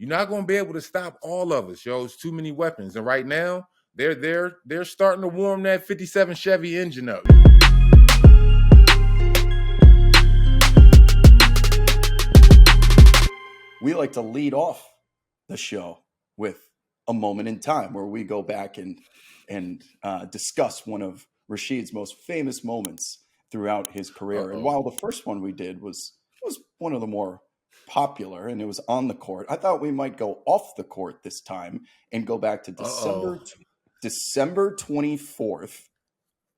you're not going to be able to stop all of us, yo. It's too many weapons. And right now, they're starting to warm that 57 Chevy engine up. We like to lead off the show with a moment in time where we go back and discuss one of Rasheed's most famous moments throughout his career. And while the first one we did was one of the more popular and it was on the court, I thought we might go off the court this time and go back to December 24th,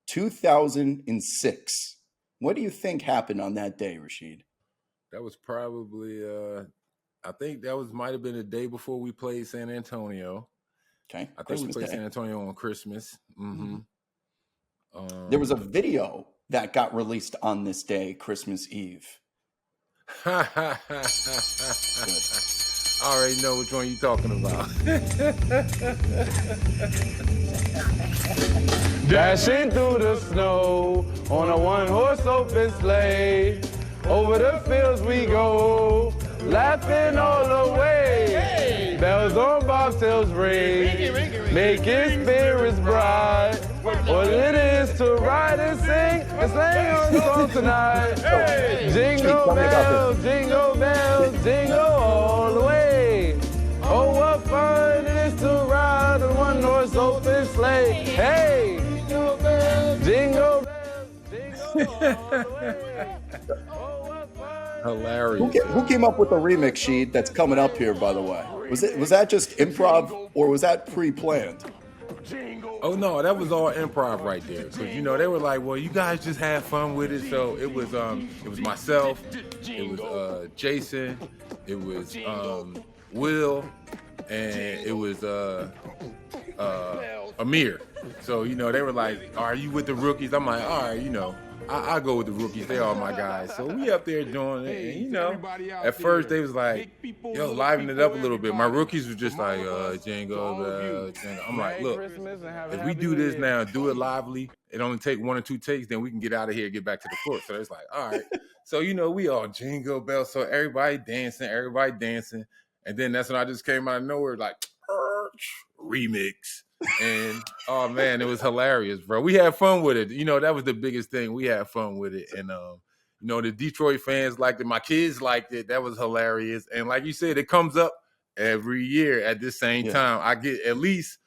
2006. What do you think happened on that day, Rasheed? That was probably I think that might have been the day before we played San Antonio. Okay. I think we played San Antonio on Christmas. Mm-hmm. There was a video that got released on this day, Christmas Eve. I already know which one you're talking about. Dashing through the snow on a one-horse open sleigh. Over the fields we go, laughing all the way. Hey. Bells on bobtails ring, making spirits bright. What it is to ride and sing and sing on song tonight. Hey. Jingle bells, jingle all the way. Oh, what fun it is to ride a one-horse open sleigh. Hey, jingle bells, jingle all the way. Hilarious. Who came up with the remix sheet that's coming up here, by the way? Was that just improv or was that pre-planned? Oh no, that was all improv right there. Because they were like, well, you guys just have fun with it. So it was myself, it was Jason, it was Will, and it was Amir. So they were like, are you with the rookies? I'm like, all right, I go with the rookies. They are my guys. So we up there doing it. And, at first they was like, yo, liven it up a little bit. My rookies were just like, jingle. I'm like, look, if we do this now, do it lively, it only take 1 or 2 takes, then we can get out of here and get back to the court. So it's like, all right. So, we all jingle bells. So everybody dancing. And then that's when I just came out of nowhere like, remix. And oh man, it was hilarious, bro. We had fun with it. That was the biggest thing. We had fun with it. And the Detroit fans liked it. My kids liked it. That was hilarious. And like you said, it comes up every year at this same time. I get at least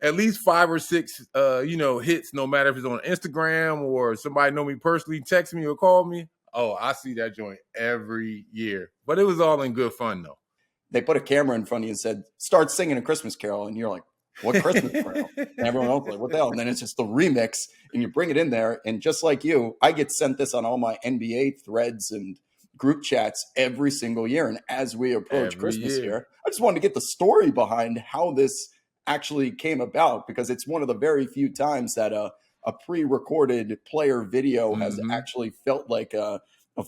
5 or 6 hits, no matter if it's on Instagram or somebody know me personally, text me or call me. Oh, I see that joint every year. But it was all in good fun though. They put a camera in front of you and said, start singing a Christmas carol. And you're like, what Christmas carol? And everyone else like, what the hell? And then it's just the remix and you bring it in there. And just like you, I get sent this on all my NBA threads and group chats every single year. And as we approach Christmas here, I just wanted to get the story behind how this actually came about, because it's one of the very few times that a pre-recorded player video has actually felt like a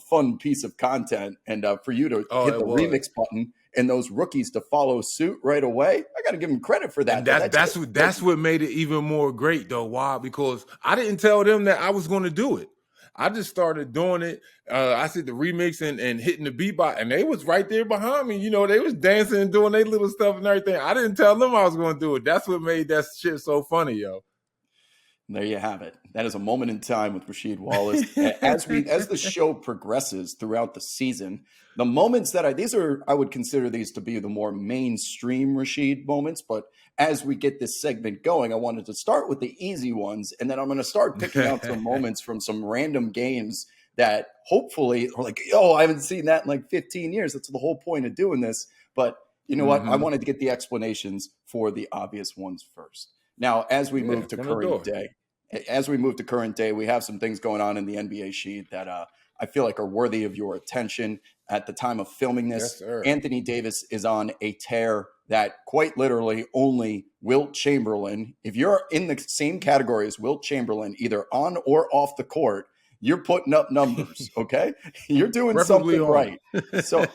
fun piece of content. And for you to hit the remix button and those rookies to follow suit right away, I got to give them credit for that. That's what made it even more great, though. Why? Because I didn't tell them that I was going to do it. I just started doing it. I said the remix and hitting the beatbox, and they was right there behind me. They was dancing and doing their little stuff and everything. I didn't tell them I was going to do it. That's what made that shit so funny, yo. There you have it. That is a moment in time with Rasheed Wallace. As the show progresses throughout the season, the moments that I would consider these to be the more mainstream Rasheed moments. But as we get this segment going, I wanted to start with the easy ones, and then I'm going to start picking out some moments from some random games that hopefully are like, yo, I haven't seen that in like 15 years. That's the whole point of doing this. But you know what? I wanted to get the explanations for the obvious ones first. Now, as we move to current day, we have some things going on in the NBA sheet that I feel like are worthy of your attention. At the time of filming this, Anthony Davis is on a tear that quite literally only Wilt Chamberlain, if you're in the same category as Wilt Chamberlain, either on or off the court, you're putting up numbers, okay? You're doing something right. So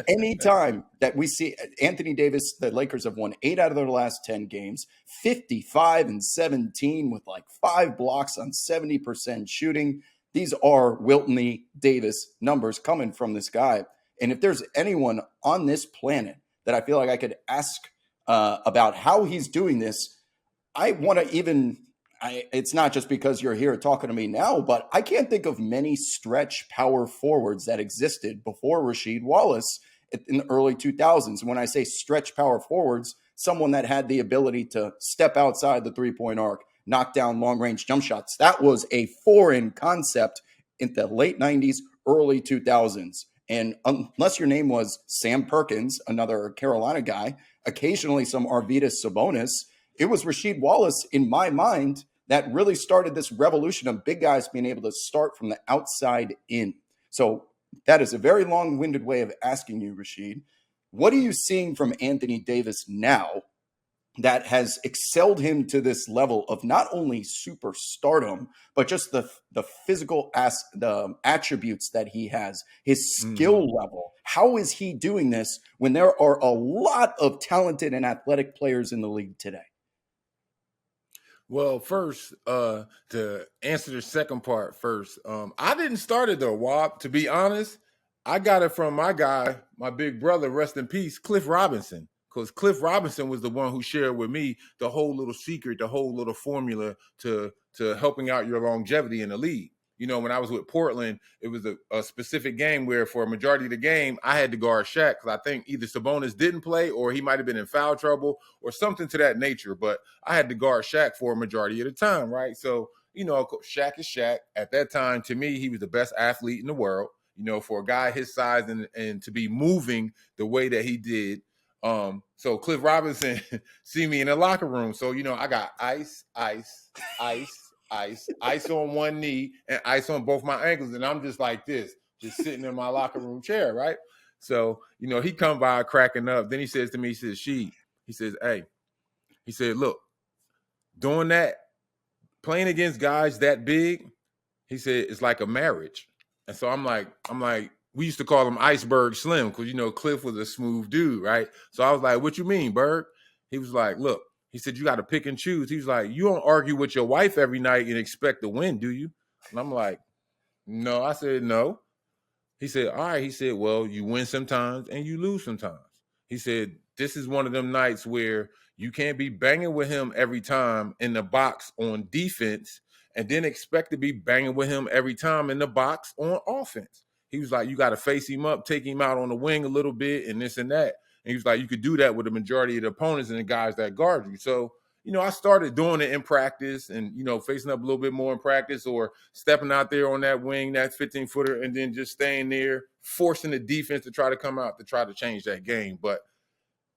anytime that we see Anthony Davis, the Lakers have won 8 out of their last 10 games, 55-17 with like 5 blocks on 70% shooting. These are Wiltony Davis numbers coming from this guy. And if there's anyone on this planet that I feel like I could ask about how he's doing this. I want to even, it's not just because you're here talking to me now, but I can't think of many stretch power forwards that existed before Rasheed Wallace in the early 2000s. When I say stretch power forwards, someone that had the ability to step outside the three-point arc, knock down long-range jump shots. That was a foreign concept in the late 90s, early 2000s. And unless your name was Sam Perkins, another Carolina guy, occasionally some Arvydas Sabonis, it was Rasheed Wallace, in my mind, that really started this revolution of big guys being able to start from the outside in. So that is a very long-winded way of asking you, Rasheed, what are you seeing from Anthony Davis now that has excelled him to this level of not only superstardom, but just the physical the attributes that he has, his skill level? How is he doing this when there are a lot of talented and athletic players in the league today? Well, first, to answer the second part first, I didn't start it though, Wab. To be honest, I got it from my guy, my big brother, rest in peace, Cliff Robinson. Because Cliff Robinson was the one who shared with me the whole little secret, the whole little formula to helping out your longevity in the league. You know, when I was with Portland, it was a specific game where for a majority of the game, I had to guard Shaq because I think either Sabonis didn't play or he might have been in foul trouble or something to that nature. But I had to guard Shaq for a majority of the time, right? So, you know, Shaq is Shaq. At that time, to me, he was the best athlete in the world. You know, for a guy his size and to be moving the way that he did. So Cliff Robinson see me in the locker room. So, you know, I got ice on one knee and ice on both my ankles. And I'm just like this, just sitting in my locker room chair, right? So, you know, he come by cracking up. Then he says to me, he says, he says, hey, he said, look, doing that, playing against guys that big, he said, it's like a marriage. And so I'm like, we used to call him Iceberg Slim because, you know, Cliff was a smooth dude, right? So I was like, what you mean, Berg? He was like, look, he said, you got to pick and choose. He was like, you don't argue with your wife every night and expect to win, do you? And I'm like, no. I said, no. He said, all right. He said, well, you win sometimes and you lose sometimes. He said, this is one of them nights where you can't be banging with him every time in the box on defense and then expect to be banging with him every time in the box on offense. He was like, you got to face him up, take him out on the wing a little bit and this and that. And he was like, you could do that with the majority of the opponents and the guys that guard you. So, you know, I started doing it in practice and, you know, facing up a little bit more in practice or stepping out there on that wing, that 15-footer, and then just staying there, forcing the defense to try to come out to try to change that game. But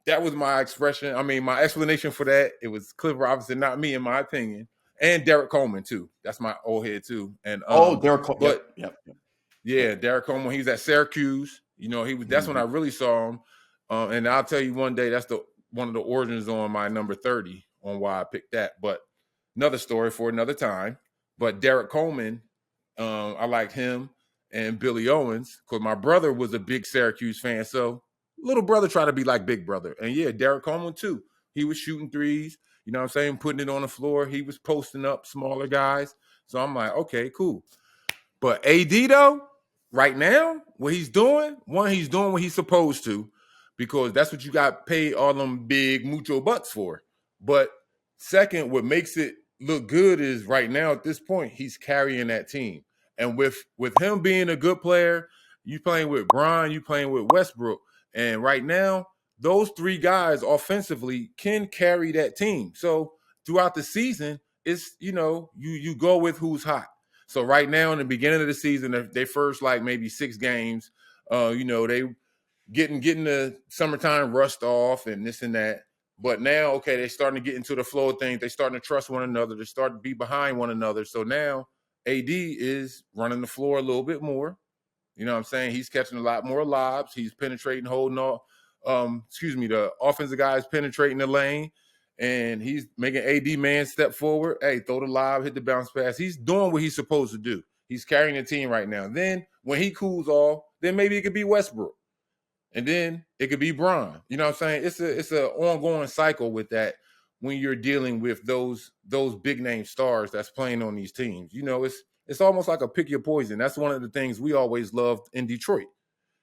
that was my expression. I mean, my explanation for that, it was Cliff Robinson, not me, in my opinion, and Derek Coleman, too. That's my old head, too. And Derek Coleman. But, yep. Yeah, Derek Coleman, he was at Syracuse. You know, that's when I really saw him. And I'll tell you one day, that's one of the origins on my number 30 on why I picked that. But another story for another time. But Derek Coleman, I liked him and Billy Owens because my brother was a big Syracuse fan. So little brother tried to be like big brother. And yeah, Derek Coleman too. He was shooting threes, you know what I'm saying, putting it on the floor. He was posting up smaller guys. So I'm like, okay, cool. But AD though, right now, what he's doing, he's doing what he's supposed to because that's what you got paid all them big mucho bucks for. But second, what makes it look good is right now at this point, he's carrying that team. And with him being a good player, you playing with Bron, you playing with Westbrook. And right now, those three guys offensively can carry that team. So throughout the season, it's, you know, you go with who's hot. So right now in the beginning of the season, they first like maybe 6 games, you know, they getting the summertime rust off and this and that. But now, okay, they're starting to get into the flow of things. They're starting to trust one another. They're starting to be behind one another. So now AD is running the floor a little bit more. You know what I'm saying? He's catching a lot more lobs. He's penetrating, holding off. The offensive guy is penetrating the lane. And he's making AD man step forward. Hey, throw the lob, hit the bounce pass. He's doing what he's supposed to do. He's carrying the team right now. Then when he cools off, then maybe it could be Westbrook. And then it could be Bron. You know what I'm saying? It's an ongoing cycle with that when you're dealing with those big name stars that's playing on these teams. You know, it's almost like a pick your poison. That's one of the things we always loved in Detroit.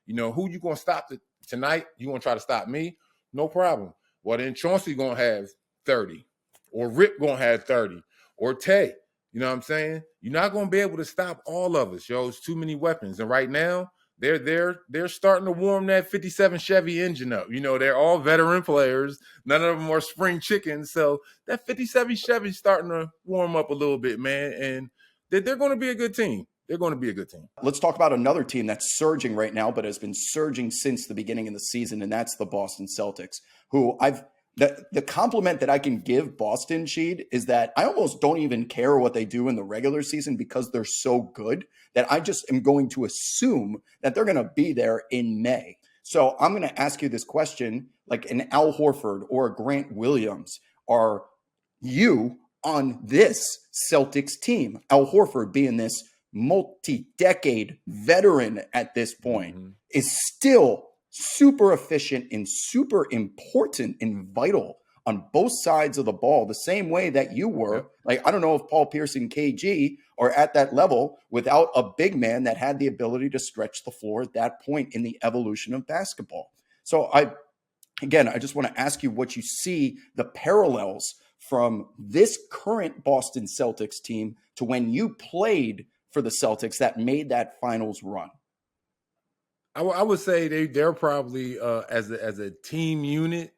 You know, who you going to stop tonight? You want to try to stop me? No problem. Well, then Chauncey going to have 30, or Rip going to have 30, or Tay. You know what I'm saying? You're not going to be able to stop all of us, yo. It's too many weapons. And right now, they're starting to warm that 57 Chevy engine up. You know, they're all veteran players. None of them are spring chickens. So that 57 Chevy's starting to warm up a little bit, man. And they're going to be a good team. They're going to be a good team. Let's talk about another team that's surging right now, but has been surging since the beginning of the season, and that's the Boston Celtics, who the compliment that I can give Boston, Sheed, is that I almost don't even care what they do in the regular season because they're so good that I just am going to assume that they're going to be there in May. So I'm going to ask you this question, like an Al Horford or a Grant Williams, are you on this Celtics team? Al Horford being this multi-decade veteran at this point is still super efficient and super important and vital on both sides of the ball, the same way that you were. Yep. Like, I don't know if Paul Pierce and KG are at that level without a big man that had the ability to stretch the floor at that point in the evolution of basketball. So I just want to ask you what you see the parallels from this current Boston Celtics team to when you played for the Celtics that made that finals run. I would say they're probably as a team unit,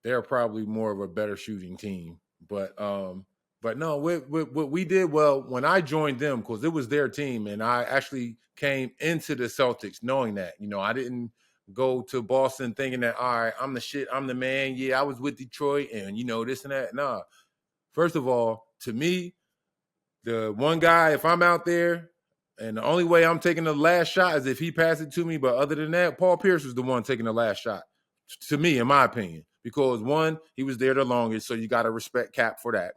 they're probably more of a better shooting team. But no, what we did well when I joined them, because it was their team, and I actually came into the Celtics knowing that. You know, I didn't go to Boston thinking that, all right, I'm the shit, I'm the man. Yeah, I was with Detroit and, you know, this and that. Nah. First of all, to me, the one guy, if I'm out there, and the only way I'm taking the last shot is if he passes it to me. But other than that, Paul Pierce was the one taking the last shot, to me, in my opinion. Because, one, he was there the longest, so you got to respect Cap for that,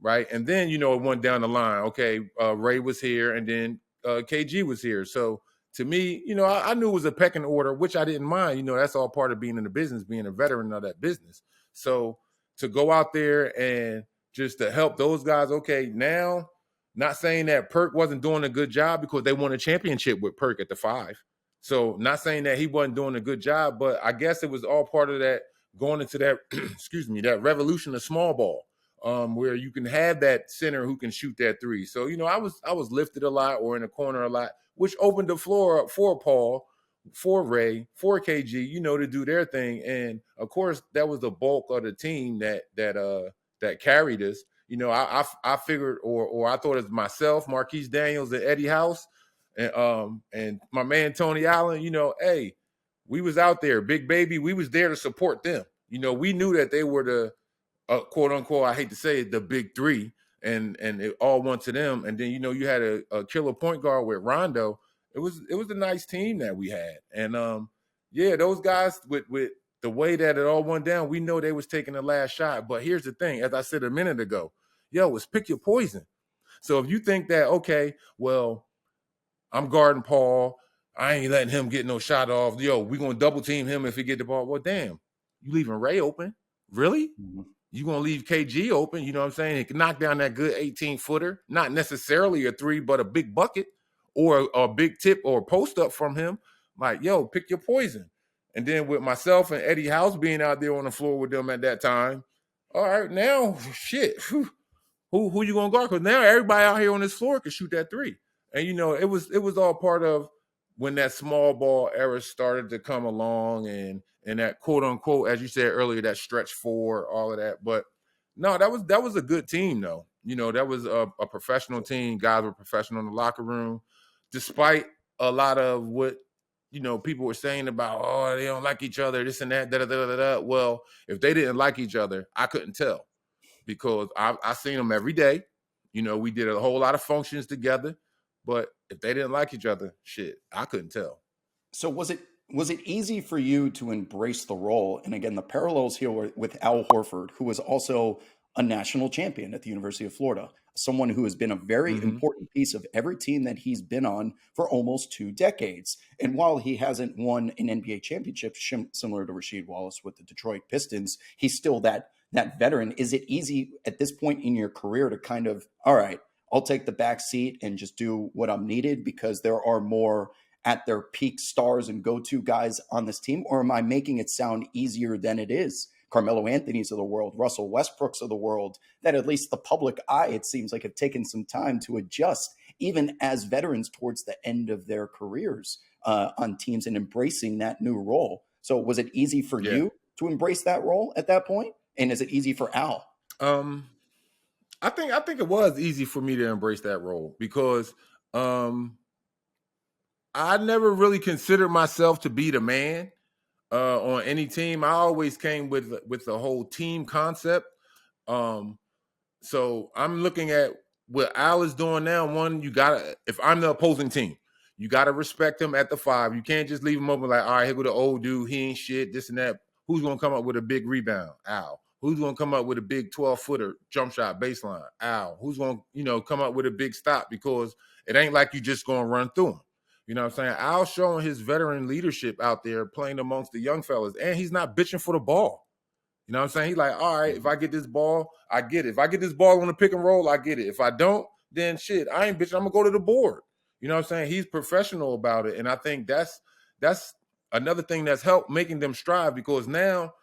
right? And then, you know, it went down the line. Okay, Ray was here, and then KG was here. So, to me, you know, I knew it was a pecking order, which I didn't mind. You know, that's all part of being in the business, being a veteran of that business. So, to go out there and just to help those guys, okay, now – not saying that Perk wasn't doing a good job because they won a championship with Perk at the 5. So not saying that he wasn't doing a good job, but I guess it was all part of that going into that, that revolution of small ball, where you can have that center who can shoot that 3. So, you know, I was lifted a lot or in the corner a lot, which opened the floor up for Paul, for Ray, for KG, you know, to do their thing. And of course, that was the bulk of the team that carried us. You know, I figured, or I thought it was myself, Marquise Daniels, and Eddie House, and my man Tony Allen. You know, hey, we was out there, Big Baby. We was there to support them. You know, we knew that they were the quote unquote, I hate to say it, the big 3, and it all went to them. And then, you know, you had a killer point guard with Rondo. It was a nice team that we had, and yeah, those guys with the way that it all went down, we know they was taking the last shot. But here's the thing, as I said a minute ago, it's pick your poison. So if you think that, okay, well, I'm guarding Paul, I ain't letting him get no shot off. We're going to double team him if he get the ball. Well, damn, you leaving Ray open? Really? Mm-hmm. You going to leave KG open? You know what I'm saying? He can knock down that good 18-footer, not necessarily a 3, but a big bucket or a big tip or post up from him. Like, pick your poison. And then with myself and Eddie House being out there on the floor with them at that time, all right, now, shit, who you going to guard? Because now everybody out here on this floor can shoot that 3. And, you know, it was all part of when that small ball era started to come along and that quote unquote, as you said earlier, that stretch 4, all of that. But no, that was a good team, though. You know, that was a professional team. Guys were professional in the locker room, despite a lot of what, you know, people were saying about, they don't like each other, this and that, da-da-da-da-da. Well, if they didn't like each other, I couldn't tell because I seen them every day. You know, we did a whole lot of functions together, but if they didn't like each other, shit, I couldn't tell. So was it easy for you to embrace the role? And again, the parallels here were with Al Horford, who was also a national champion at the University of Florida, someone who has been a very important piece of every team that he's been on for almost 2 decades. And while he hasn't won an NBA championship, similar to Rasheed Wallace with the Detroit Pistons, he's still that veteran. Is it easy at this point in your career to kind of, all right, I'll take the back seat and just do what I'm needed because there are more at their peak stars and go-to guys on this team? Or am I making it sound easier than it is? Carmelo Anthony's of the world, Russell Westbrook's of the world, that at least the public eye, it seems like, have taken some time to adjust, even as veterans towards the end of their careers on teams and embracing that new role. So was it easy for you to embrace that role at that point? And is it easy for Al? I think it was easy for me to embrace that role because I never really considered myself to be the man on any team. I always came with the whole team concept. So I'm looking at what Al is doing now. One, if I'm the opposing team, you gotta respect him at the 5. You can't just leave him open like, all right, here go the old dude, he ain't shit, this and that. Who's gonna come up with a big rebound? Al. Who's gonna come up with a big 12-footer jump shot baseline? Al. Who's gonna, come up with a big stop? Because it ain't like you just gonna run through him. You know what I'm saying? Al showing his veteran leadership out there playing amongst the young fellas, and he's not bitching for the ball. You know what I'm saying? He's like, all right, if I get this ball, I get it. If I get this ball on the pick and roll, I get it. If I don't, then shit, I ain't bitching. I'm going to go to the board. You know what I'm saying? He's professional about it, and I think that's another thing that's helped making them strive because now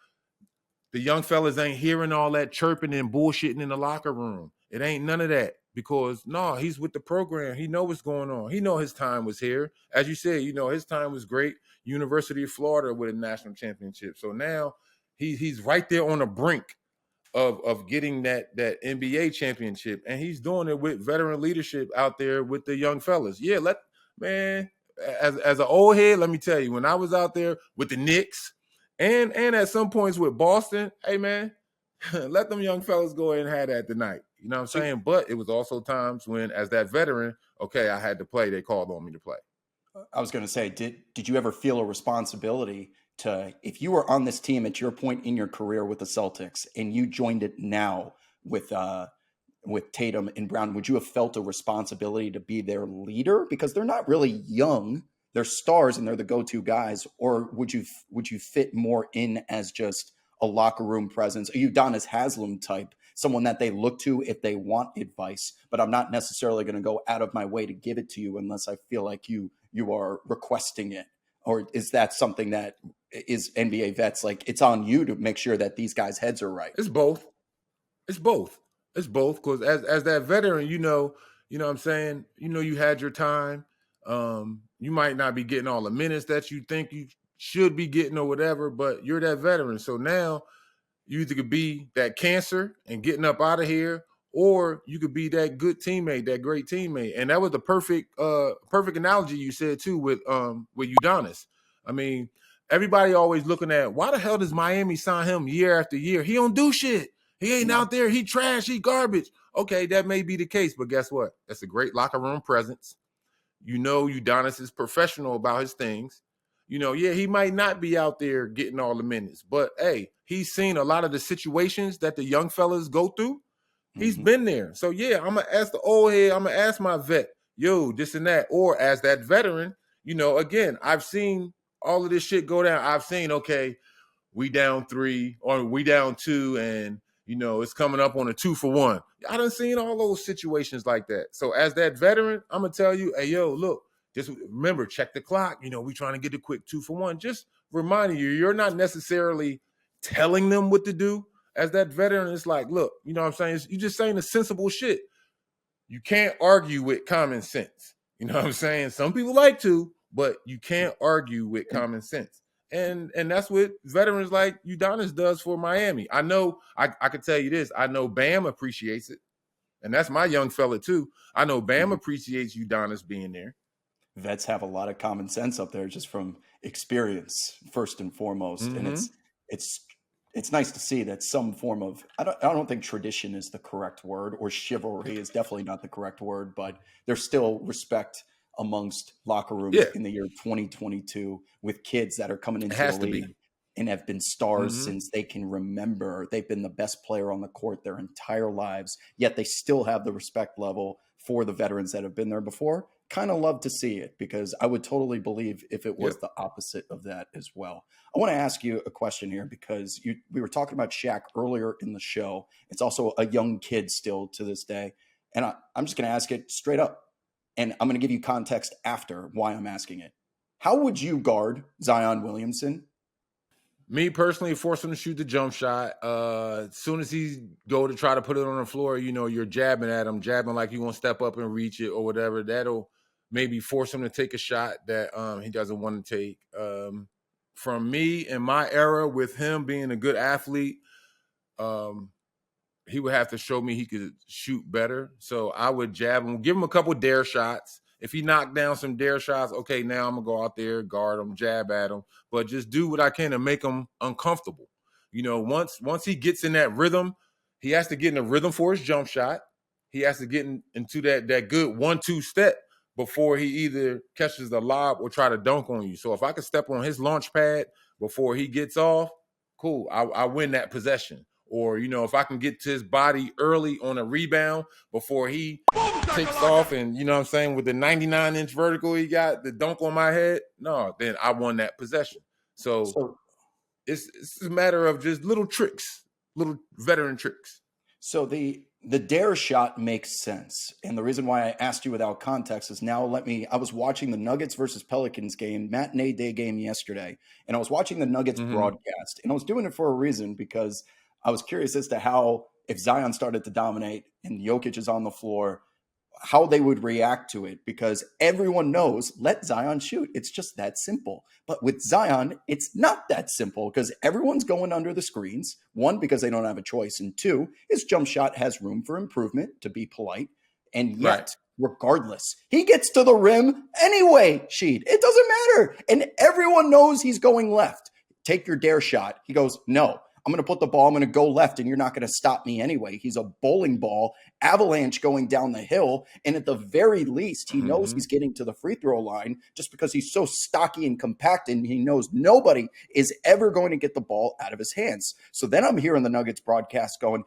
the young fellas ain't hearing all that chirping and bullshitting in the locker room. It ain't none of that. Because he's with the program. He know what's going on. He know his time was here. As you said, his time was great. University of Florida with a national championship. So now he's right there on the brink of getting that NBA championship. And he's doing it with veteran leadership out there with the young fellas. Yeah, as an old head, let me tell you, when I was out there with the Knicks and at some points with Boston, hey man, let them young fellas go ahead and have that tonight. You know what I'm saying? But it was also times when, as that veteran, okay, I had to play. They called on me to play. I was going to say, did you ever feel a responsibility to, if you were on this team at your point in your career with the Celtics and you joined it now with Tatum and Brown, would you have felt a responsibility to be their leader? Because they're not really young. They're stars and they're the go-to guys. Or would you fit more in as just a locker room presence, a Udonis Haslem type, someone that they look to if they want advice, but I'm not necessarily going to go out of my way to give it to you unless I feel like you are requesting it? Or is that something that is NBA vets like it's on you to make sure that these guys' heads are right? It's both. Because as that veteran, you know what I'm saying? You had your time. You might not be getting all the minutes that you think you should be getting or whatever, but you're that veteran. So now you either could be that cancer and getting up out of here, or you could be that good teammate, that great teammate. And that was the perfect analogy you said too with Udonis. I mean, everybody always looking at why the hell does Miami sign him year after year? He don't do shit. He ain't out there. He trash. He garbage. Okay, that may be the case, but guess what? That's a great locker room presence. Udonis is professional about his things. He might not be out there getting all the minutes, but hey, he's seen a lot of the situations that the young fellas go through. He's been there. So yeah, I'm going to ask the old head, I'm going to ask my vet, yo, this and that. Or as that veteran, again, I've seen all of this shit go down. I've seen, okay, we down 3 or we down 2 and, it's coming up on a 2-for-1. I done seen all those situations like that. So as that veteran, I'm going to tell you, hey, yo, look, just remember, check the clock. We trying to get a quick 2-for-1. Just reminding you, you're not necessarily telling them what to do. As that veteran, it's like, look, you know what I'm saying? You're just saying the sensible shit. You can't argue with common sense. You know what I'm saying? Some people like to, but you can't argue with common sense. And that's what veterans like Udonis does for Miami. I know, I can tell you this. I know Bam appreciates it. And that's my young fella too. I know Bam appreciates Udonis being there. Vets have a lot of common sense up there just from experience, first and foremost. And it's nice to see that some form of, I don't think tradition is the correct word, or chivalry is definitely not the correct word, but there's still respect amongst locker rooms in the year 2022 with kids that are coming into the league and have been stars since they can remember. They've been the best player on the court their entire lives, yet they still have the respect level for the veterans that have been there before. Kind of love to see it, because I would totally believe if it was the opposite of that as well. I want to ask you a question here, because we were talking about Shaq earlier in the show. It's also a young kid still to this day. And I'm just going to ask it straight up. And I'm going to give you context after why I'm asking it. How would you guard Zion Williamson? Me personally, force him to shoot the jump shot. As soon as he go to try to put it on the floor, you're jabbing at him, jabbing like you want to step up and reach it or whatever. That'll maybe force him to take a shot that he doesn't want to take. From me in my era, with him being a good athlete, he would have to show me he could shoot better. So I would jab him, give him a couple dare shots. If he knocked down some dare shots, okay, now I'm going to go out there, guard him, jab at him, but just do what I can to make him uncomfortable. Once he gets in that rhythm, he has to get in the rhythm for his jump shot. He has to get into that good 1-2 step before he either catches the lob or try to dunk on you. So if I could step on his launch pad before he gets off, cool, I win that possession. Or, if I can get to his body early on a rebound before he takes off and, with the 99-inch vertical he got, the dunk on my head, no, then I won that possession. So it's a matter of just little tricks, little veteran tricks. So the dare shot makes sense. And the reason why I asked you without context is I was watching the Nuggets versus Pelicans game, matinee day game yesterday, and I was watching the Nuggets broadcast. And I was doing it for a reason, because I was curious as to how, if Zion started to dominate and Jokic is on the floor, how they would react to it, because everyone knows, let Zion shoot. It's just that simple. But with Zion, it's not that simple, because everyone's going under the screens. One, because they don't have a choice. And two, his jump shot has room for improvement, to be polite. And yet, regardless, he gets to the rim anyway, Sheed. It doesn't matter. And everyone knows he's going left. Take your dare shot. He goes, no. I'm going to put the ball, I'm going to go left, and you're not going to stop me anyway. He's a bowling ball, avalanche going down the hill, and at the very least, he knows he's getting to the free throw line just because he's so stocky and compact, and he knows nobody is ever going to get the ball out of his hands. So then I'm hearing the Nuggets broadcast going,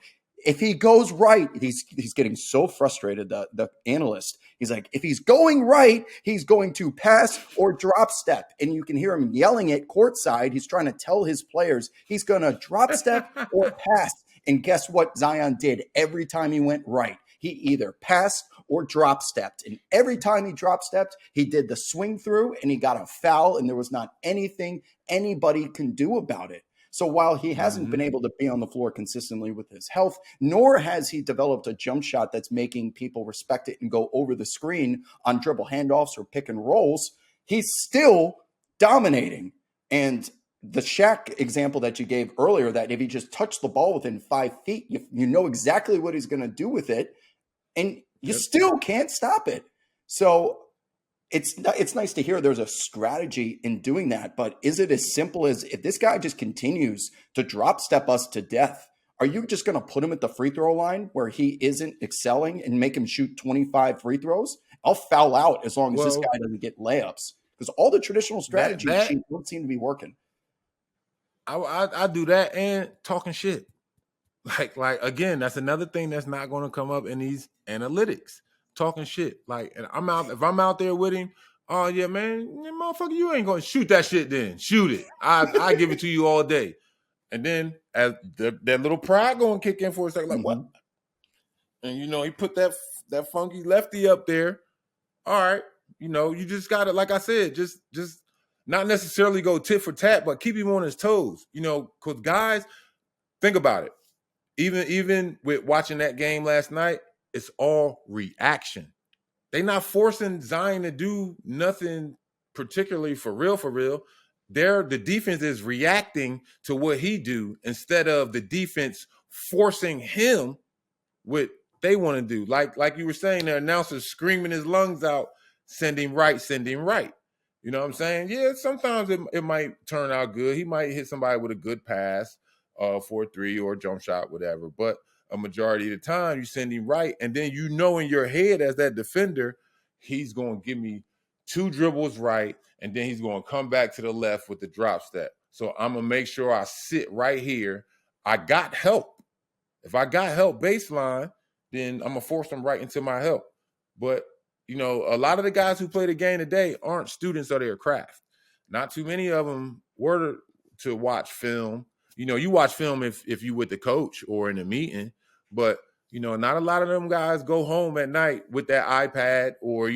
if he goes right, he's getting so frustrated, the analyst. He's like, if he's going right, he's going to pass or drop step. And you can hear him yelling it courtside. He's trying to tell his players he's going to drop step or pass. And guess what Zion did every time he went right? He either passed or drop stepped. And every time he drop stepped, he did the swing through and he got a foul, and there was not anything anybody can do about it. So while he hasn't been able to be on the floor consistently with his health, nor has he developed a jump shot that's making people respect it and go over the screen on dribble handoffs or pick and rolls, he's still dominating. And the Shaq example that you gave earlier, that if he just touched the ball within 5 feet, you know exactly what he's going to do with it, and you still can't stop it. So it's nice to hear there's a strategy in doing that, but is it as simple as, if this guy just continues to drop step us to death, are you just going to put him at the free throw line where he isn't excelling and make him shoot 25 free throws? I'll foul out as long as this guy doesn't get layups, because all the traditional strategies don't seem to be working. I do that and talking shit. Like again, that's another thing that's not going to come up in these analytics. Talking shit. And if I'm out there with him, oh yeah, man, motherfucker, you ain't gonna shoot that shit then. Shoot it. I give it to you all day. And then as that little pride gonna kick in for a second, what? And he put that funky lefty up there. All right, you just gotta, like I said, just not necessarily go tit for tat, but keep him on his toes. Because guys, think about it. Even with watching that game last night, it's all reaction. They're not forcing Zion to do nothing particularly for real. The defense is reacting to what he do instead of the defense forcing him what they want to do. Like you were saying, the announcer's screaming his lungs out, send him right. You know what I'm saying? Yeah, sometimes it might turn out good. He might hit somebody with a good pass for a three or a jump shot, whatever. But a majority of the time, you send him right, and then in your head as that defender, he's going to give me 2 dribbles right, and then he's going to come back to the left with the drop step. So I'm going to make sure I sit right here. I got help. If I got help baseline, then I'm going to force them right into my help. But, a lot of the guys who play the game today aren't students of their craft. Not too many of them were to watch film. You watch film if you with the coach or in a meeting, but, not a lot of them guys go home at night with that iPad or,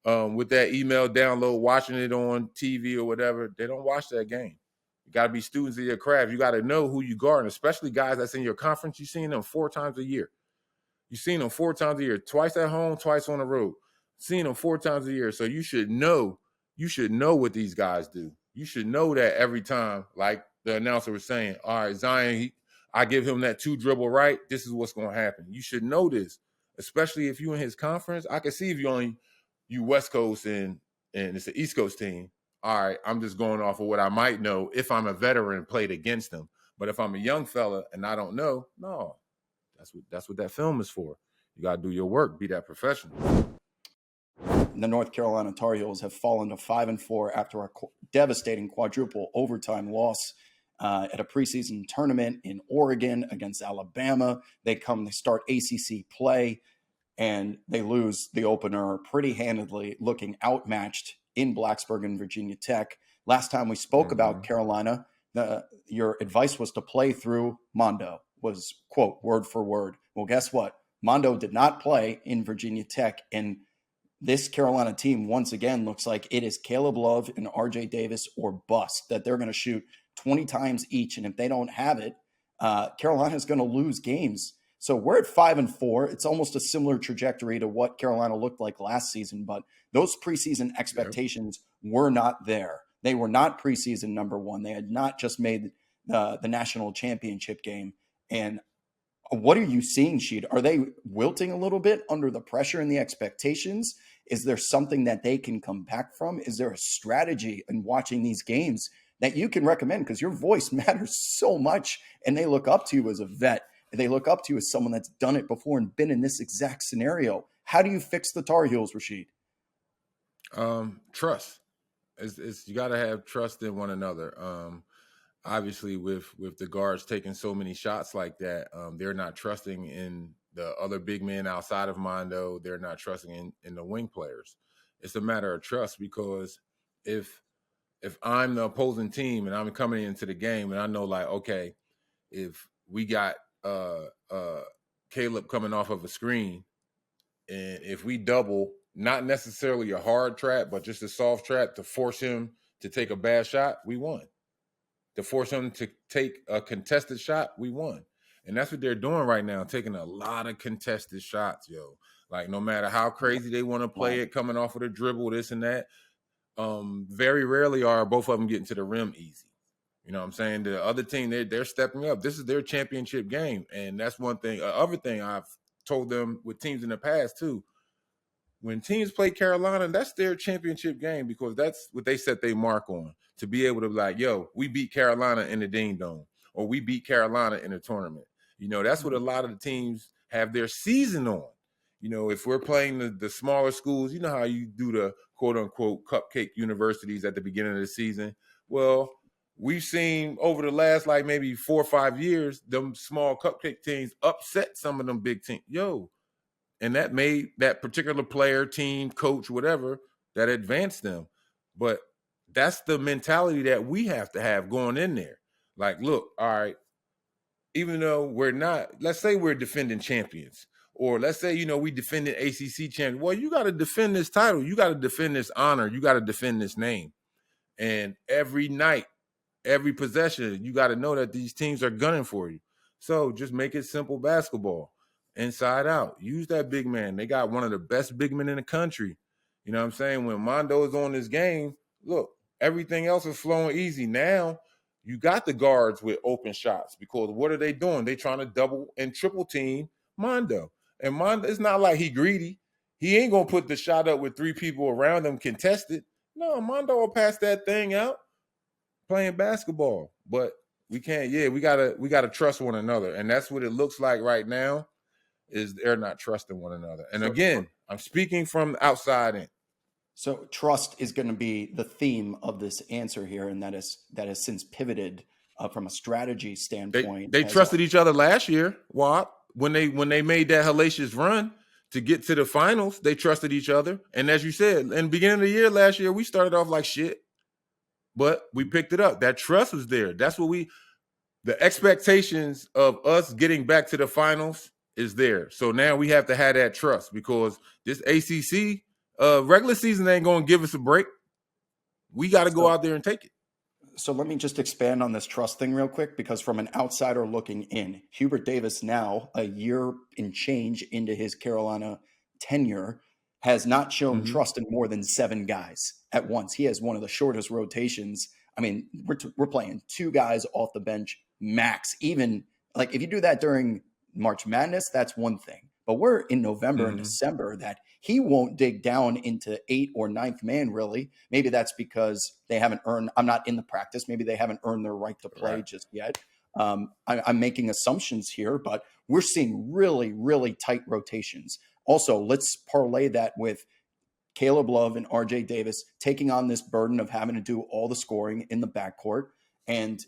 with that email download, watching it on TV or whatever, they don't watch that game. You got to be students of your craft. You got to know who you guard, especially guys that's in your conference. You've seen them 4 times a year. You've seen them 4 times a year, twice at home, twice on the road. Seen them 4 times a year. So you should know what these guys do. You should know that every time, like the announcer was saying, all right, Zion, I give him that 2 dribble right. This is what's going to happen. You should know this, especially if you're in his conference. I can see if you West Coast and it's an East Coast team. All right, I'm just going off of what I might know if I'm a veteran and played against them. But if I'm a young fella and I don't know, no, that's what that film is for. You got to do your work, be that professional. The North Carolina Tar Heels have fallen to 5-4 after a devastating quadruple overtime loss at a preseason tournament in Oregon against Alabama. They start ACC play, and they lose the opener pretty handedly, looking outmatched in Blacksburg and Virginia Tech. Last time we spoke about Carolina, your advice was to play through Mondo, was, quote, word for word. Well, guess what? Mondo did not play in Virginia Tech, and this Carolina team, once again, looks like it is Caleb Love and RJ Davis or bust, that they're going to shoot 20 times each. And if they don't have it, Carolina is going to lose games. So we're at 5-4. It's almost a similar trajectory to what Carolina looked like last season, but those preseason expectations were not there. They were not preseason number one. They had not just made the national championship game. And what are you seeing, Sheed? Are they wilting a little bit under the pressure and the expectations? Is there something that they can come back from? Is there a strategy in watching these games that you can recommend? Because your voice matters so much, and they look up to you as a vet. They look up to you as someone that's done it before and been in this exact scenario. How do you fix the Tar Heels, Rasheed? Trust. You got to have trust in one another. Obviously, with the guards taking so many shots like that, they're not trusting in the other big men outside of Mondo. They're not trusting in the wing players. It's a matter of trust, because if I'm the opposing team and I'm coming into the game and I know, like, okay, if we got Caleb coming off of a screen, and if we double, not necessarily a hard trap, but just a soft trap to force him to take a bad shot, we won. To force him to take a contested shot, we won. And that's what they're doing right now, taking a lot of contested shots, yo. Like, no matter how crazy they want to play it, coming off with a dribble, this and that, very rarely are both of them getting to the rim easy. You know what I'm saying? The other team, they're stepping up. This is their championship game. And that's one thing. Other thing I've told them with teams in the past, too. When teams play Carolina, that's their championship game, because that's what they set their mark on, to be able to be like, yo, we beat Carolina in the Ding Dome, or we beat Carolina in a tournament. You know, that's what a lot of the teams have their season on. You know, if we're playing the smaller schools, you know how you do the quote-unquote cupcake universities at the beginning of the season? Well, we've seen over the last, like, maybe 4 or 5 years, them small cupcake teams upset some of them big teams. Yo, and that made that particular player, team, coach, whatever, that advanced them. But that's the mentality that we have to have going in there. Like, look, all right, even though we're not, let's say we're defending champions, or let's say, you know, we defended ACC champions. Well, you got to defend this title. You got to defend this honor. You got to defend this name. And every night, every possession, you got to know that these teams are gunning for you. So just make it simple basketball. Inside out. Use that big man. They got one of the best big men in the country. You know what I'm saying? When Mondo is on this game, look, everything else is flowing easy. Now you got the guards with open shots, because what are they doing? They trying to double and triple team Mondo. And Mondo, it's not like he greedy. He ain't going to put the shot up with 3 people around him contested. No, Mondo will pass that thing out playing basketball. But we can't, we gotta trust one another. And that's what it looks like right now. Is they're not trusting one another. And again, I'm speaking from outside in. So trust is going to be the theme of this answer here, and that has since pivoted from a strategy standpoint. They trusted each other last year, Wop. When they made that hellacious run to get to the finals, they trusted each other. And as you said, in the beginning of the year last year, we started off like shit, but we picked it up. That trust was there. That's what the expectations of us getting back to the finals is there. So now we have to have that trust, because this ACC, Regular season ain't going to give us a break. We got to go out there and take it. So let me just expand on this trust thing real quick, because from an outsider looking in, Hubert Davis, now a year and change into his Carolina tenure, has not shown trust in more than 7 guys at once. He has one of the shortest rotations. I mean, we're playing 2 guys off the bench max. Even like if you do that during March Madness, that's one thing. But we're in November and December that he won't dig down into 8th or 9th man, really. Maybe that's because they haven't earned – I'm not in the practice. Maybe they haven't earned their right to play just yet. I'm making assumptions here, but we're seeing really, really tight rotations. Also, let's parlay that with Caleb Love and RJ Davis taking on this burden of having to do all the scoring in the backcourt. And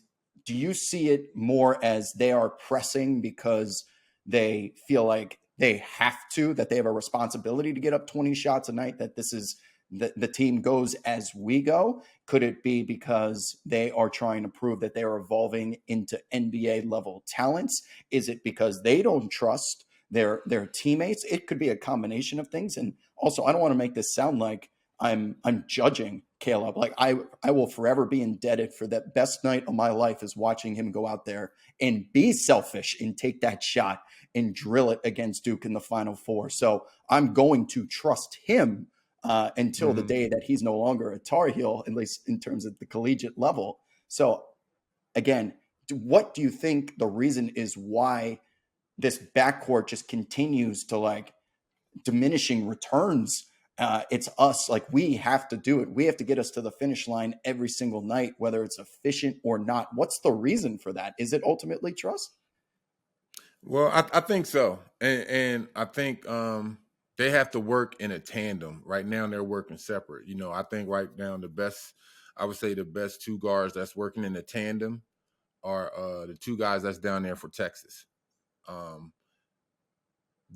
do you see it more as they are pressing because they feel like they have to, that they have a responsibility to get up 20 shots a night, that this is the team goes as we go? Could it be because they are trying to prove that they are evolving into NBA level talents? Is it because they don't trust their teammates? It could be a combination of things. And also, I don't want to make this sound like I'm judging Caleb. Like I will forever be indebted for that. Best night of my life is watching him go out there and be selfish and take that shot and drill it against Duke in the Final Four. So I'm going to trust him until the day that he's no longer a Tar Heel, at least in terms of the collegiate level. So again, what do you think the reason is why this backcourt just continues to like diminishing returns? It's us. Like, we have to do it. We have to get us to the finish line every single night, whether it's efficient or not. What's the reason for that? Is it ultimately trust? Well, I think so. And I think they have to work in a tandem. Right now, they're working separate. You know, I think right now I would say the best 2 guards that's working in a tandem are the 2 guys that's down there for Texas.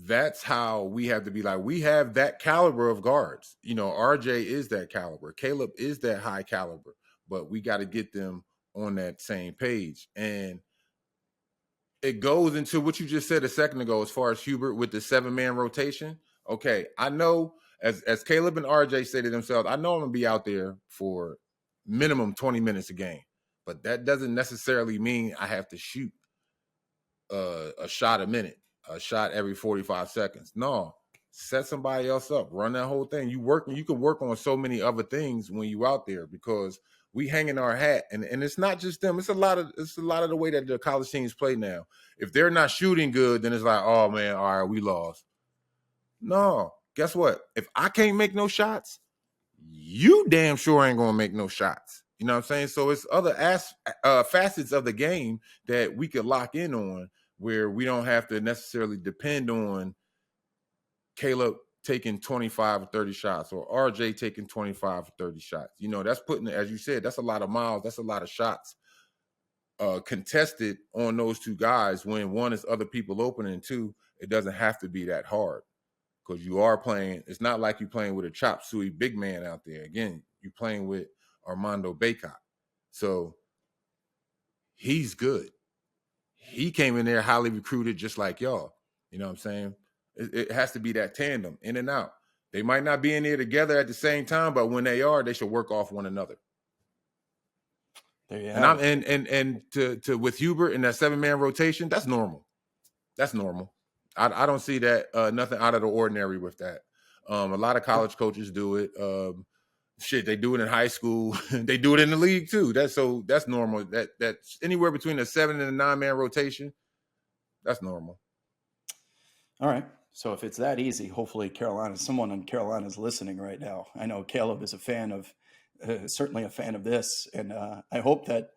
That's how we have to be. Like, we have that caliber of guards. You know, RJ is that caliber. Caleb is that high caliber. But we got to get them on that same page. And it goes into what you just said a second ago as far as Hubert with the 7-man rotation. Okay, I know as Caleb and RJ say to themselves, I know I'm going to be out there for minimum 20 minutes a game. But that doesn't necessarily mean I have to shoot a shot a minute, a shot every 45 seconds. No, set somebody else up, run that whole thing. You can work on so many other things when you out there, because we hang in our hat, and it's not just them. It's a lot of the way that the college teams play now. If they're not shooting good, then it's like, oh man, all right, we lost. No, guess what? If I can't make no shots, you damn sure ain't gonna make no shots. You know what I'm saying? So it's other facets of the game that we could lock in on, where we don't have to necessarily depend on Caleb taking 25 or 30 shots or RJ taking 25 or 30 shots. You know, that's putting, as you said, that's a lot of miles. That's a lot of shots contested on those 2 guys, when one is other people open, and 2, it doesn't have to be that hard, because you are playing. It's not like you're playing with a chop suey big man out there. Again, you're playing with Armando Bacot. So he's good. He came in there highly recruited, just like y'all. You know what I'm saying? It has to be that tandem, in and out. They might not be in there together at the same time, but when they are, they should work off one another. There you have have and to with Hubert and that 7-man rotation, that's normal. That's normal. I don't see that nothing out of the ordinary with that. A lot of college coaches do it. They do it in high school. They do it in the league too. That's normal. That's anywhere between a 7 and a 9-man rotation. That's normal. All right. So if it's that easy, hopefully someone in Carolina is listening right now. I know Caleb is certainly a fan of this, and I hope that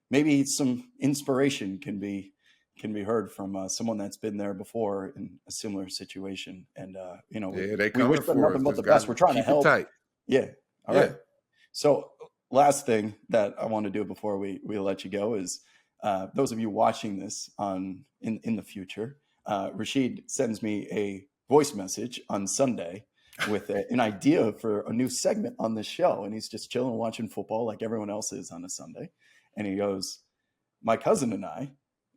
maybe some inspiration can be heard from someone that's been there before in a similar situation. And we wish them nothing but the best. We're trying to help. Tight. Yeah. All right. So last thing that I want to do before we let you go is those of you watching this in the future. Rasheed sends me a voice message on Sunday with an idea for a new segment on this show. And he's just chilling, watching football like everyone else is on a Sunday. And he goes, my cousin and I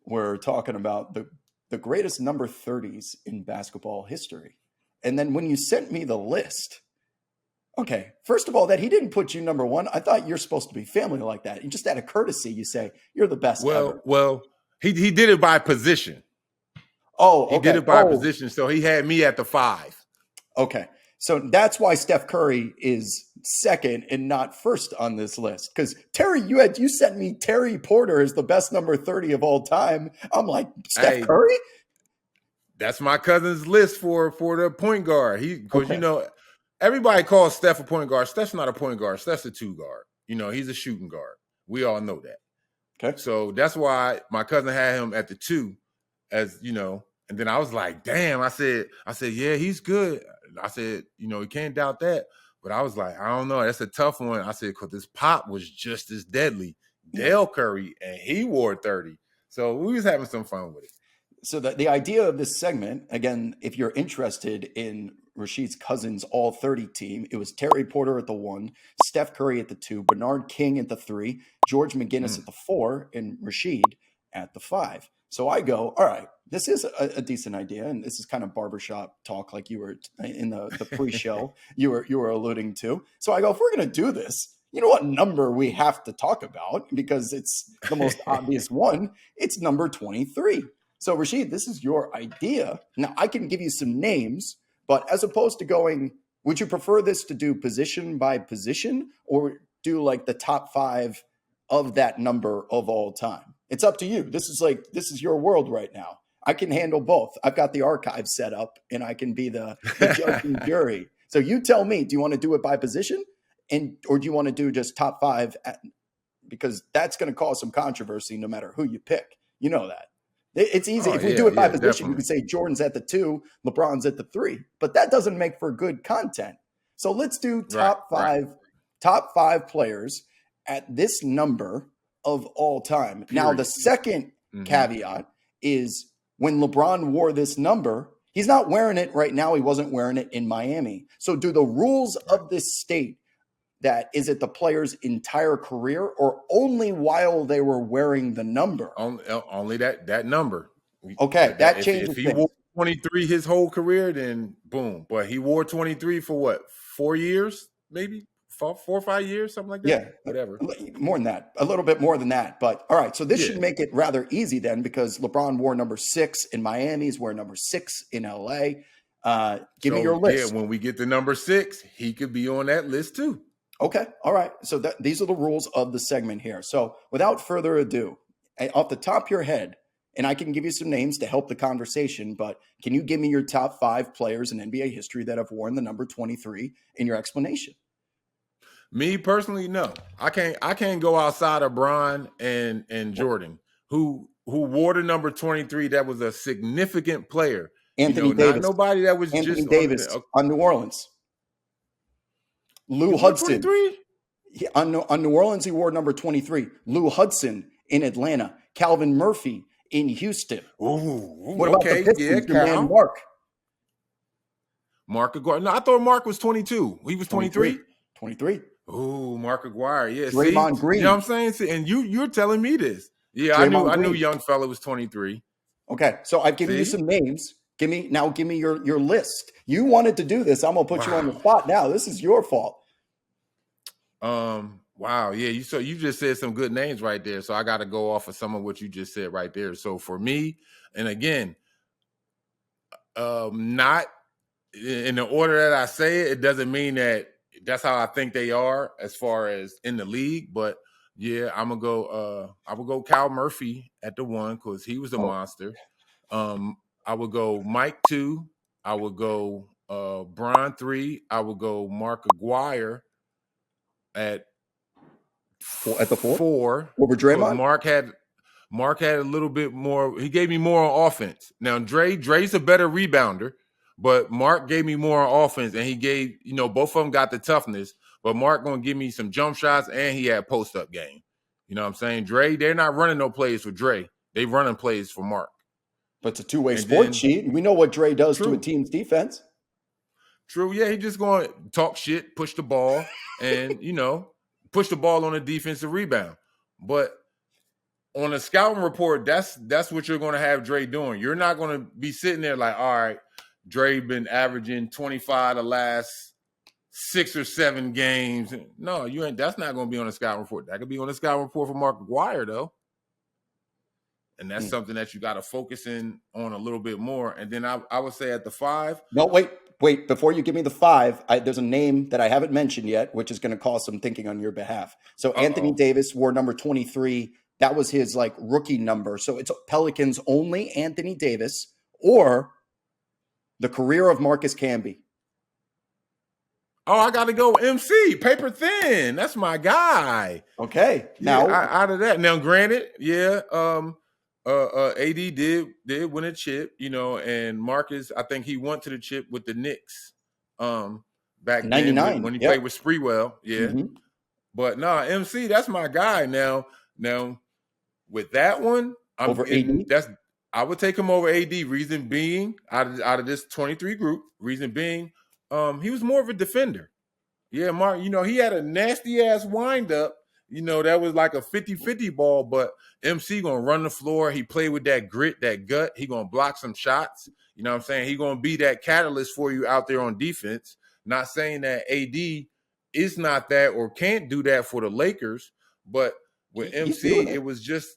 were talking about the greatest number 30s in basketball history. And then when you sent me the list, Okay. First of all, that he didn't put you number one. I thought you're supposed to be family like that. And just out of courtesy, you say you're the best ever. Well, he did it by position. Oh, He did okay. it by position, so he had me at the 5. Okay. So that's why Steph Curry is second and not first on this list. Because Terry, you sent me Terry Porter as the best number 30 of all time. I'm like, Steph Curry? That's my cousin's list for the point guard. Because everybody calls Steph a point guard. Steph's not a point guard. Steph's a 2 guard. He's a shooting guard. We all know that. Okay. So that's why my cousin had him at the 2, as and then I was like, damn. I said, yeah, he's good. I said, you can't doubt that. But I was like, I don't know. That's a tough one. I said, because this pop was just as deadly. Dale Curry, and he wore 30. So we was having some fun with it. So the idea of this segment, again, if you're interested in Rasheed's cousins all 30 team, it was Terry Porter at the 1, Steph Curry at the 2, Bernard King at the 3, George McGinnis at the 4, and Rasheed at the 5. So I go, all right, this is a decent idea, and this is kind of barbershop talk, like you were in the pre-show you were alluding to. So I go, if we're going to do this, you know what number we have to talk about, because it's the most obvious one. It's number 23. So Rasheed, this is your idea. Now I can give you some names, but as opposed to going, would you prefer this to do position by position, or do like the top 5 of that number of all time? It's up to you. This is your world right now. I can handle both. I've got the archive set up, and I can be the judge and jury. So you tell me, do you want to do it by position, or do you want to do just top 5? Because that's going to cause some controversy no matter who you pick. You know that. It's easy. If we do it by position, definitely. You can say Jordan's at the 2, LeBron's at the 3, but that doesn't make for good content. So let's do top 5 players at this number of all time. Period. Now, the second caveat is when LeBron wore this number, he's not wearing it right now. He wasn't wearing it in Miami. So do the rules of this state that is it the player's entire career, or only while they were wearing the number? Only that number. Okay, that changes. If he wore 23 his whole career, then boom. But he wore 23 for what? 4 years, maybe 4 or 5 years, something like that. Yeah, whatever. More than that, a little bit more than that. But all right, so this should make it rather easy then, because LeBron wore number 6 in Miami. He's wearing number 6 in LA. Give me your list. Yeah, when we get to number 6, he could be on that list too. Okay. All right. So these are the rules of the segment here. So without further ado, off the top of your head, and I can give you some names to help the conversation, but can you give me your top 5 players in NBA history that have worn the number 23 in your explanation? Me personally, no. I can't go outside of Bron and Jordan, who wore the number 23. That was a significant player. Anthony Davis. Not nobody that was Anthony just Davis on New Orleans. Lou Hudson. On New Orleans, he wore number 23. Lou Hudson in Atlanta. Calvin Murphy in Houston. What about the Pistons? Your man Mark. Mark Aguirre. No, I thought Mark was 22. He was 23? 23. Ooh, Mark Aguirre. Yeah, Draymond Green. You know what I'm saying? And you're telling me this. Yeah, I knew young fella was 23. Okay, so I've given you some names. Give me your list. You wanted to do this. I'm gonna put you on the spot now. This is your fault. Wow. Yeah. You just said some good names right there. So I got to go off of some of what you just said right there. So for me, and again, not in the order that I say it, it doesn't mean that that's how I think they are as far as in the league. But yeah, I would go Cal Murphy at the 1, because he was a monster. I would go Mike 2. I would go Bron 3. I would go Mark Aguirre at the 4 over Draymond. Mark had a little bit more. He gave me more on offense. Now Dre's a better rebounder, but Mark gave me more on offense, and he gave both of them got the toughness. But Mark gonna give me some jump shots, and he had post up game. You know what I'm saying? Dre, they're not running no plays for Dre. They running plays for Mark. But it's a two-way sport, Sheet. We know what Dre does to a team's defense. True, yeah, he just going to talk shit, push the ball, and, push the ball on a defensive rebound. But on a scouting report, that's what you're going to have Dre doing. You're not going to be sitting there like, all right, Dre been averaging 25 the last 6 or 7 games. No, you ain't. That's not going to be on the scouting report. That could be on the scouting report for Mark McGwire, though. And that's something that you got to focus in on a little bit more. And then I would say at the 5. No, wait. Before you give me the 5, there's a name that I haven't mentioned yet, which is going to cause some thinking on your behalf. So Anthony Davis wore number 23. That was his like rookie number. So it's Pelicans only Anthony Davis or the career of Marcus Camby. Oh, I got to go MC, paper thin. That's my guy. Okay. Now, out of that. Now, granted, AD did win a chip, and Marcus, I think he went to the chip with the Knicks back 99, then when he played with Spreewell. Yeah. Mm-hmm. But MC, that's my guy. Now with that one, over AD? I would take him over AD. Reason being, out of this 23 group, reason being, he was more of a defender. Yeah, Mark, he had a nasty ass windup. That was like a 50-50 ball, but MC going to run the floor. He played with that grit, that gut. He going to block some shots. You know what I'm saying? He going to be that catalyst for you out there on defense. Not saying that AD is not that or can't do that for the Lakers, but with MC, it was just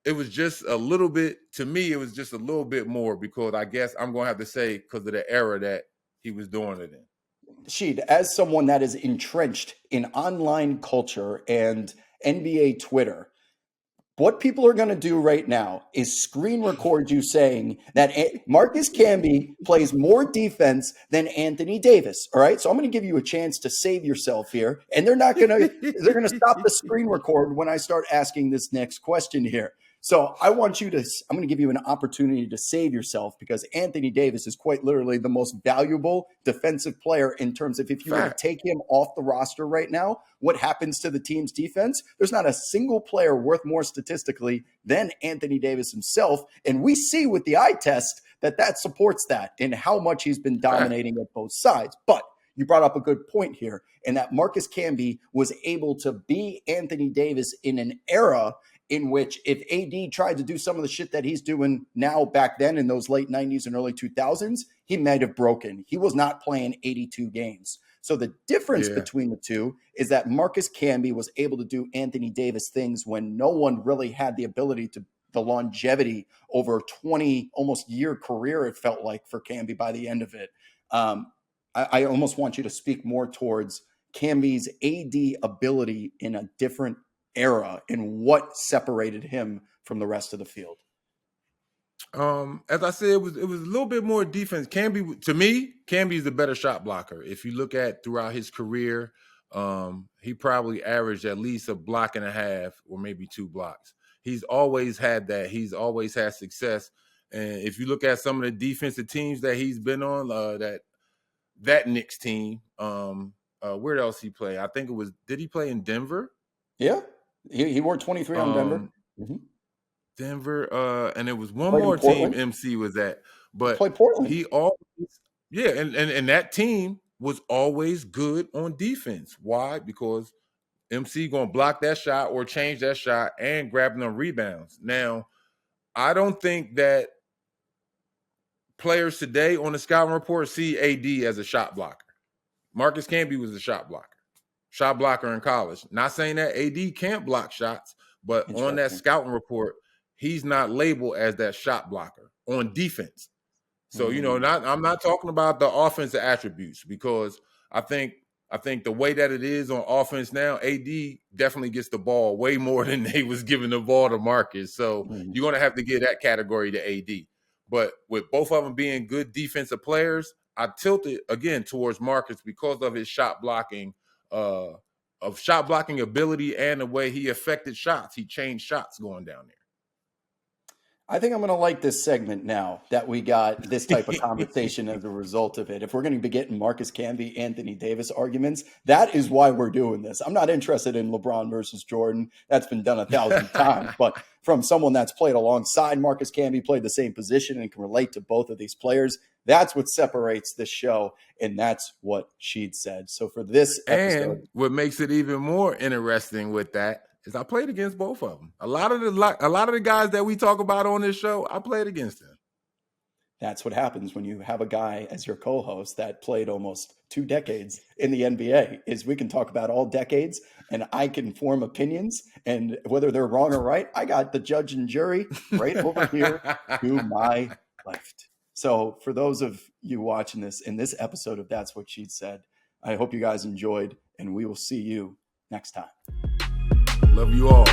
a little bit, to me, it was just a little bit more because I guess I'm going to have to say because of the era that he was doing it in. Sheed, as someone that is entrenched in online culture and NBA Twitter, what people are going to do right now is screen record you saying that Marcus Camby plays more defense than Anthony Davis. All right. So I'm going to give you a chance to save yourself here. And they're going to stop the screen record when I start asking this next question here. So I'm going to give you an opportunity to save yourself because Anthony Davis is quite literally the most valuable defensive player in terms of if you were to take him off the roster right now, what happens to the team's defense? There's not a single player worth more statistically than Anthony Davis himself. And we see with the eye test that supports that in how much he's been dominating at both sides. But you brought up a good point here, and that Marcus Camby was able to be Anthony Davis in an era in which if AD tried to do some of the shit that he's doing now back then in those late 90s and early 2000s, he might have broken. He was not playing 82 games. So the difference between the two is that Marcus Camby was able to do Anthony Davis things when no one really had the ability to, the longevity over a 20 almost year career, it felt like for Camby by the end of it. I almost want you to speak more towards Camby's AD ability in a different era and what separated him from the rest of the field. As I said, it was a little bit more defense. Camby is the better shot blocker. If you look at throughout his career, he probably averaged at least a block and a half or maybe 2 blocks. He's always had that. He's always had success. And if you look at some of the defensive teams that he's been on, that Knicks team, where else he play? I think did he play in Denver? Yeah. He wore 23 on Denver. Denver, and it was one more team MC was at, but he always, and that team was always good on defense. Why? Because MC gonna block that shot or change that shot and grabbing them rebounds. Now, I don't think that players today on the scouting report see AD as a shot blocker. Marcus Camby was a shot blocker in college. Not saying that AD can't block shots, but on that scouting report, he's not labeled as that shot blocker on defense. So, I'm not talking about the offensive attributes because I think the way that it is on offense now, AD definitely gets the ball way more than they was giving the ball to Marcus. So you're going to have to give that category to AD. But with both of them being good defensive players, I tilted again towards Marcus because of his shot blocking ability and the way he affected shots. He changed shots going down there. I think I'm going to like this segment now that we got this type of conversation as a result of it. If we're going to be getting Marcus Camby, Anthony Davis arguments, that is why we're doing this. I'm not interested in LeBron versus Jordan. That's been done 1,000 times. But from someone that's played alongside Marcus Camby, played the same position and can relate to both of these players, that's what separates this show. And that's what Sheed said. So for this episode. And what makes it even more interesting with that is I played against both of them. A lot of the guys that we talk about on this show, I played against them. That's what happens when you have a guy as your co-host that played almost 2 decades in the NBA, is we can talk about all decades and I can form opinions, and whether they're wrong or right, I got the judge and jury right over here to my left. So for those of you watching this in this episode of That's What She Said, I hope you guys enjoyed, and we will see you next time. Love you all.